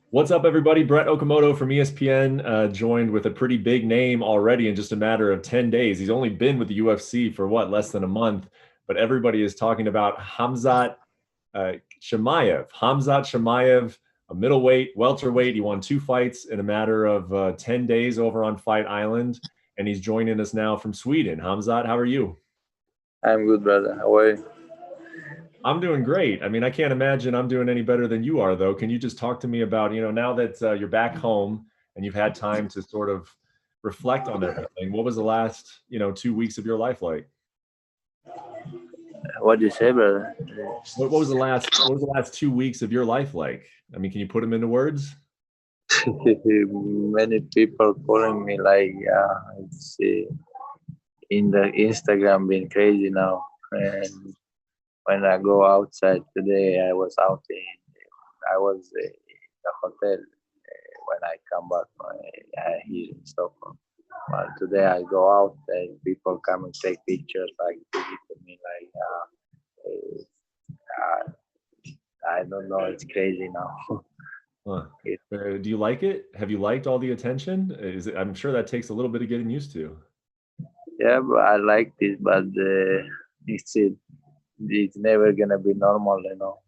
What's up, everybody? Brett Okamoto from ESPN, joined with a pretty big name already in just a matter of 10 days. He's only been with the UFC for less than a month, but everybody is talking about Khamzat Chimaev. Khamzat Chimaev, a middleweight, welterweight. He won two fights in a matter of 10 days over on Fight Island, and he's joining us now from Sweden. Khamzat, how are you? I'm good, brother. How are you? I'm doing great. I mean, I can't imagine I'm doing any better than you are, though. Can you just talk to me about, now that you're back home and you've had time to sort of reflect on everything, what was the last, 2 weeks of your life like? What do you say, brother? What was the last 2 weeks of your life like? I mean, can you put them into words? Many people calling me like it's in the Instagram being crazy now. And when I go outside today, I was in the hotel when I come back here in Stockholm. But today I go out and people come and take pictures like visit me like uh, I don't know. It's crazy now. Huh. Do you like it? Have you liked all the attention? I'm sure that takes a little bit of getting used to. Yeah, but I like this, but it's it's never gonna be normal, you know.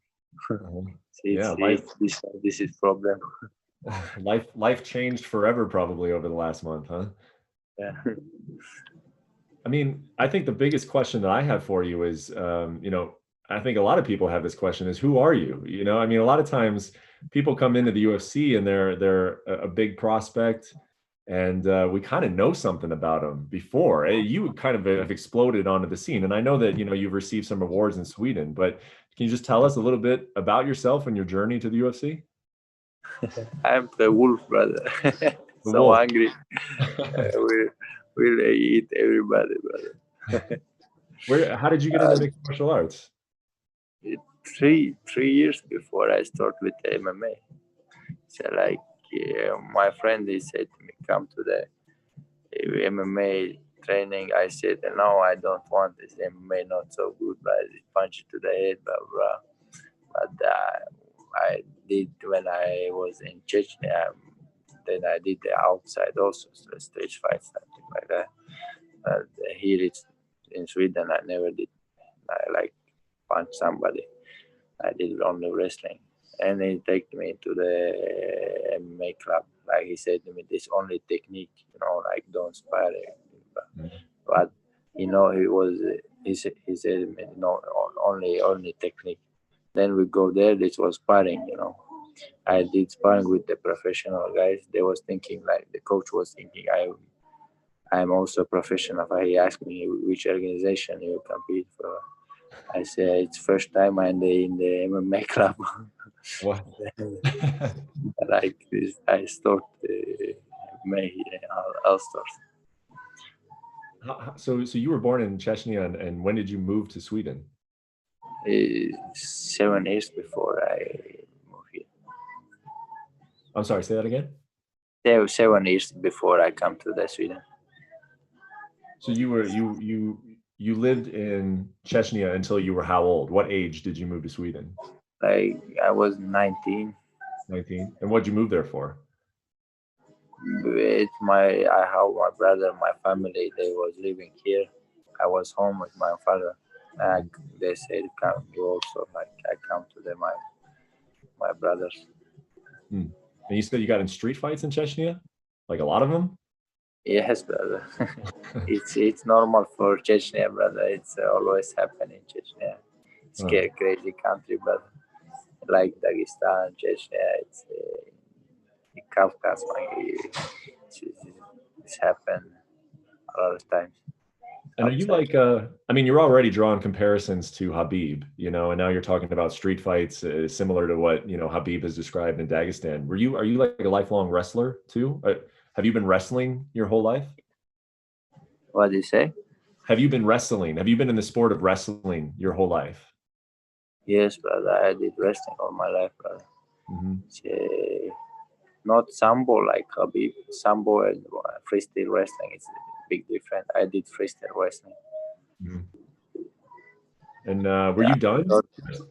Yeah, This is problem. life changed forever probably over the last month, huh? Yeah. I mean, I think the biggest question that I have for you is, I think a lot of people have this question is, who are you? I mean, a lot of times people come into the UFC and they're a big prospect, and we kind of know something about them before. You kind of have exploded onto the scene, and I know that you've received some awards in Sweden, but can you just tell us a little bit about yourself and your journey to the UFC? I'm the wolf, brother. The So Wolf. hungry. We will eat everybody, brother. How did you get into Uh, mixed martial arts? three years before I start with MMA. So like my friend, he said to me, "Come to the MMA training." I said, "No, I don't want this MMA. Not so good, but it punch to the head, blah blah." But I did when I was in Chechnya. Then I did the outside also, so stage fight, something like that. But here it's in Sweden, I never did. I like punch somebody. I did only wrestling. And he take me to the MMA club. Like he said to me, this only technique, like don't spar. But he said to me, no, only technique. Then we go there. This was sparring. I did sparring with the professional guys. They was thinking like the coach was thinking I'm also professional. He asked me which organization you compete for. I said it's first time I'm in the MMA club. What? Like this, I start May I'll start. So you were born in Chechnya, and when did you move to Sweden? 7 years before I moved here. I'm sorry, say that again. 7 years before I come to the Sweden. So you lived in Chechnya until you were how old? What age did you move to Sweden? Like I was 19. 19. And what'd you move there for? I have my brother, my family. They was living here. I was home with my father. And they said, "Come, you also." Like I come to my brothers. Hmm. And you said you got in street fights in Chechnya? Like a lot of them? Yes, brother. It's normal for Chechnya, brother. It's always happen in Chechnya. It's Huh. crazy country, brother. Like Dagestan, Chechnya. It's Kafkas. It's happened a lot of times And are you outside. like, I mean, you're already drawing comparisons to Habib, and now you're talking about street fights similar to what, Habib has described in Dagestan. Are you like a lifelong wrestler too? Have you been wrestling your whole life? What do you say? Have you been wrestling? Have you been in the sport of wrestling your whole life? Yes, brother. I did wrestling all my life, brother. Hmm. It's, not sambo like Habib. Sambo and freestyle wrestling is big different. I did freestyle wrestling. Hmm. And were Yeah, you done?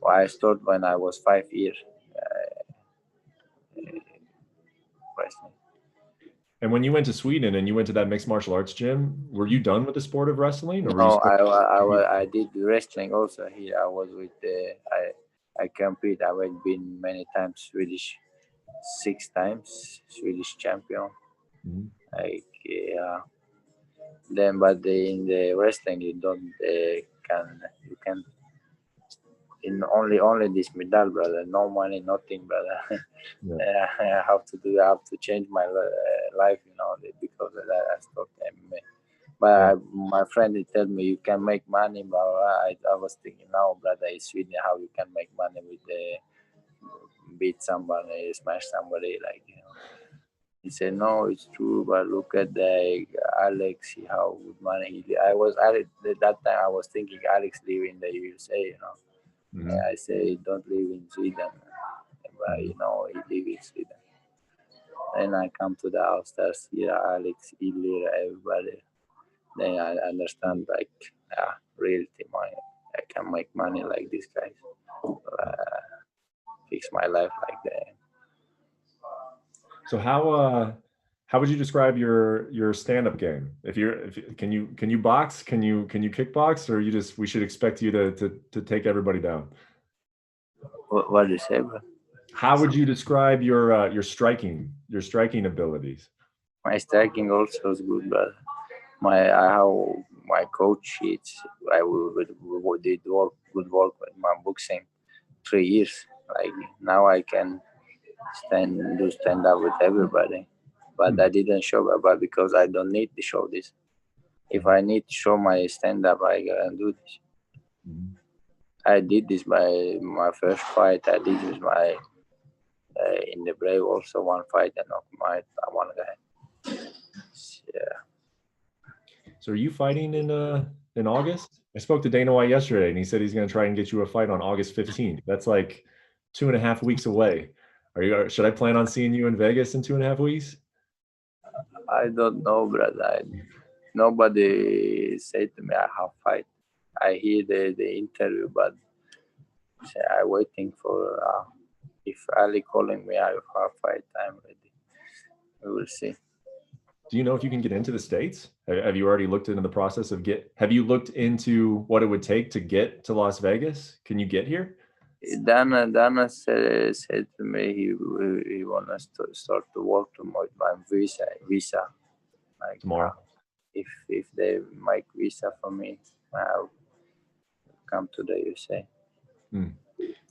I started when I was 5 years. wrestling. And when you went to Sweden and you went to that mixed martial arts gym, were you done with the sport of wrestling, or were you No, still? I did wrestling also here. I was with I compete. I have been many times Swedish, 6 times Swedish champion. Mhm. Like then, but in the wrestling you don't can you can in only this medal, brother. No money, nothing, brother. Yeah. I have to do. I have to change my life, because of that I stopped MMA. But Yeah. my friend he told me you can make money, but I was thinking now, brother, it's Sweden, how you can make money with the beat somebody, smash somebody, He said no, it's true, but look at the Alex, see how good money he. I was Alex at that time. I was thinking Alex live in the USA. Mhm. I say don't live in Sweden, but Mhm. he live in Sweden. Then I come to the house, there's here Alex, Ilir, everybody. Then I understand reality money. I can make money like this guy. Fix my life like that. So how would you describe your stand-up game? Can you box? Can you kickbox, or we should expect you to take everybody down? What do you say, bro? How would you describe your striking abilities? My striking also is good, but how my coach it's we did good work with my boxing 3 years. Like now I can stand up with everybody, but Hmm. I didn't show up, but because I don't need to show this. If I need to show my stand up, I can do this. Mhm. I did this by my first fight. I did this by in the Brave also one fight and knocked my one guy. Yeah. So are you fighting in August? I spoke to Dana White yesterday, and he said he's going to try and get you a fight on August 15th. That's like 2.5 weeks away. Should I plan on seeing you in Vegas in 2.5 weeks? I don't know, brother. Nobody said to me I have fight. I hear the interview, but I waiting for if Ali calling me, I have fight. I'm ready. We will see. Do you know if you can get into the States? Have you already looked into the process have you looked into what it would take to get to Las Vegas? Can you get here Dana said to me he wants to start to work to my visa like tomorrow? if they make visa for me, I'll come to the USA. Hmm.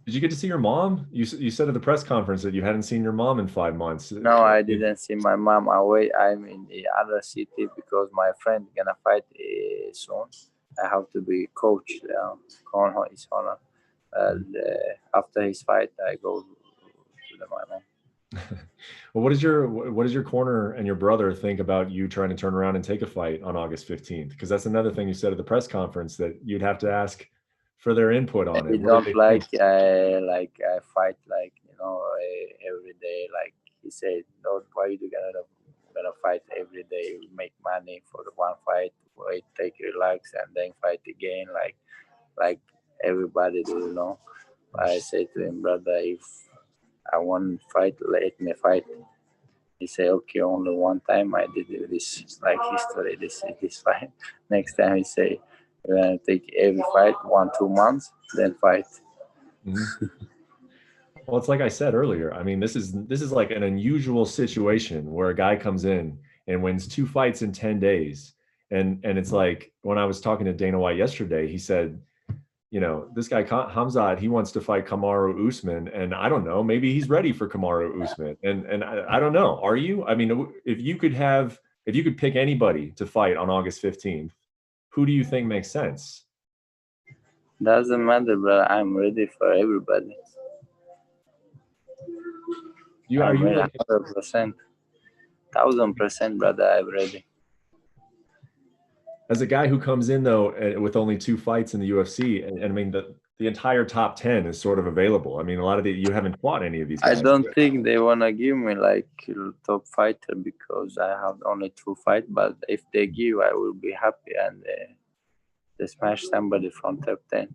Did you get to see your mom? You said at the press conference that you hadn't seen your mom in 5 months. No, I didn't see my mom. I'm in the other city because my friend gonna fight soon. I have to be coach. Conor is honor. And after his fight, I go to my mom. Well, what does your corner and your brother think about you trying to turn around and take a fight on August 15th? Because that's another thing you said at the press conference that you'd have to ask for their input on He it. What do don't they think? I fight every day. Like he said, don't why you gonna fight every day? Make money for the one fight. Wait, take relax and then fight again. Like everybody do. I said to him, brother, if I want to fight, let me fight. He said, okay, only one time I did this, it's like history, this fight. Next time he say, we're gonna take every fight 1-2 months, then fight. Mhm. Well, it's like I said earlier. I mean, this is like an unusual situation where a guy comes in and wins 2 fights in 10 days. And it's like when I was talking to Dana White yesterday, he said, this guy Khamzat, he wants to fight Kamaru Usman, and I don't know, maybe he's ready for Kamaru Usman, and I don't know. Are you? I mean, if you could pick anybody to fight on August 15th, who do you think makes sense? Doesn't matter, bro. I'm ready for everybody. Are I'm you ready like 100%, 1000%, brother. I'm ready. as a guy who comes in though with only 2 fights in the UFC, and I mean the entire top 10 is sort of available. I mean, a lot of you haven't fought any of these I guys. don't think they wanna give me like top fighter because I have only 2 fights. But if they give, I will be happy and they smash somebody from top 10.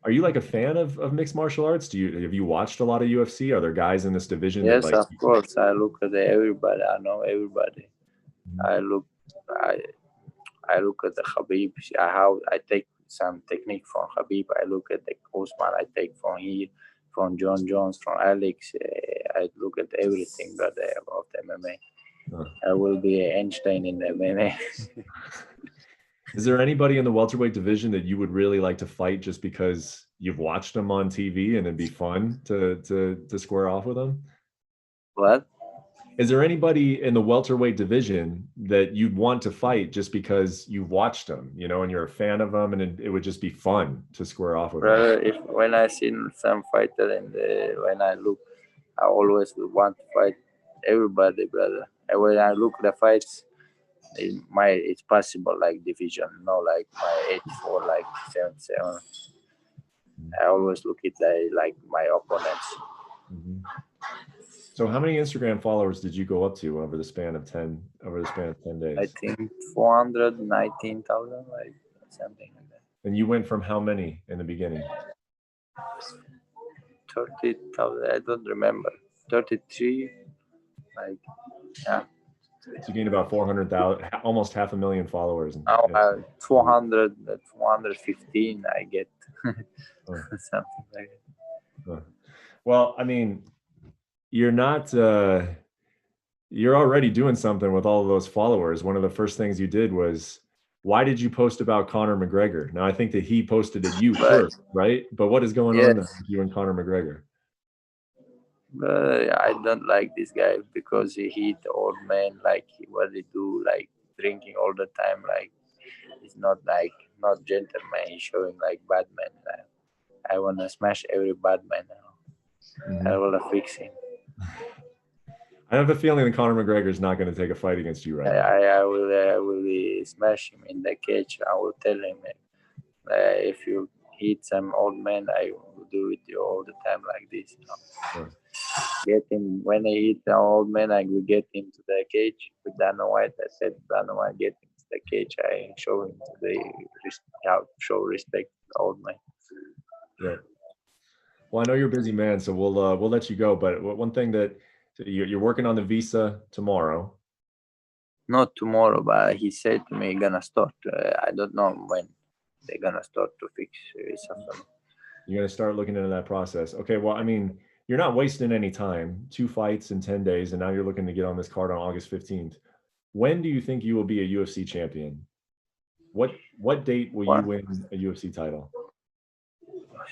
Are you like a fan of mixed martial arts? Have you watched a lot of UFC? Are there guys in this division that Yes, like? of course. I look at everybody. I know everybody. I look. I I look at the Khabib. How I take some technique from Khabib. I look at the Usman. I take from here, from John Jones, from Alex. I look at everything, brother, about MMA. Huh. I will be Einstein in the MMA. Is there anybody in the welterweight division that you would really like to fight just because you've watched them on TV and it'd be fun to square off with them? What? Is there anybody in the welterweight division that you'd want to fight just because you've watched them, you know, and you're a fan of them, and it would just be fun to square off with them? Brother, if when I seen some fighter and when I look, I always will want to fight everybody, brother. And when I look the fights, it's possible like division, no, like my 84, like 77. I always look at like my opponents. Mm-hmm. So how many Instagram followers did you go up to over the span of 10 days? I think 419,000, like something like that. And you went from how many in the beginning? 30,000, I don't remember. 33, like, yeah. So you gained about 400,000, almost 500,000 followers. Now 415 I get. Something like that. Well, I mean, you're already doing something with all of those followers. One of the first things you did was, why did you post about Conor McGregor? Now, I think that he posted at you first, right? But what is going on with you and Conor McGregor? I don't like this guy because he hit old man, like what he do, like drinking all the time, like he's not gentleman. He's showing like bad man. I wanna smash every bad man now. Mm-hmm. I wanna fix him. I have a feeling that Conor McGregor is not going to take a fight against you right now. I will smash him in the cage. I will tell him, if you hit some old man, I will do it you all the time like this. You know? Sure. Get him when I hit the old man. I will get him to the cage with Dana White. I said, Dana White, get him to the cage. I show him how to show respect to the old man. Yeah. Well, I know you're a busy man, so we'll let you go. But one thing that you're working on the visa tomorrow. Not tomorrow, but he said to me, gonna start. I don't know when they're gonna start to fix something. You're gonna start looking into that process. Okay. Well, I mean, you're not wasting any time. 2 fights in 10 days, and now you're looking to get on this card on August 15th. When do you think you will be a UFC champion? What date will you win a UFC title?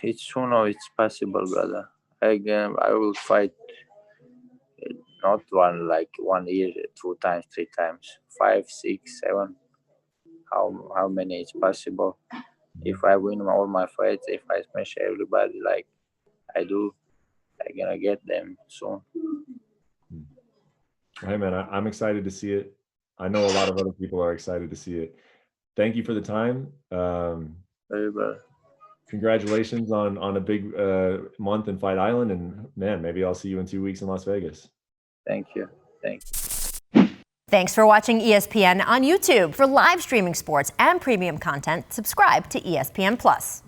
It's soon or it's possible, brother. Again, I will fight. Not 1 year, 2 times, 3 times, 5, 6, 7. How many is possible? If I win all my fights, if I smash everybody like I do, I'm gonna get them soon. Hey man, I'm excited to see it. I know a lot of other people are excited to see it. Thank you for the time. Congratulations on a big month in Fight Island, and man, maybe I'll see you in 2 weeks in Las Vegas. Thank you. Thanks. Thanks for watching ESPN on YouTube. For live streaming sports and premium content, subscribe to ESPN+.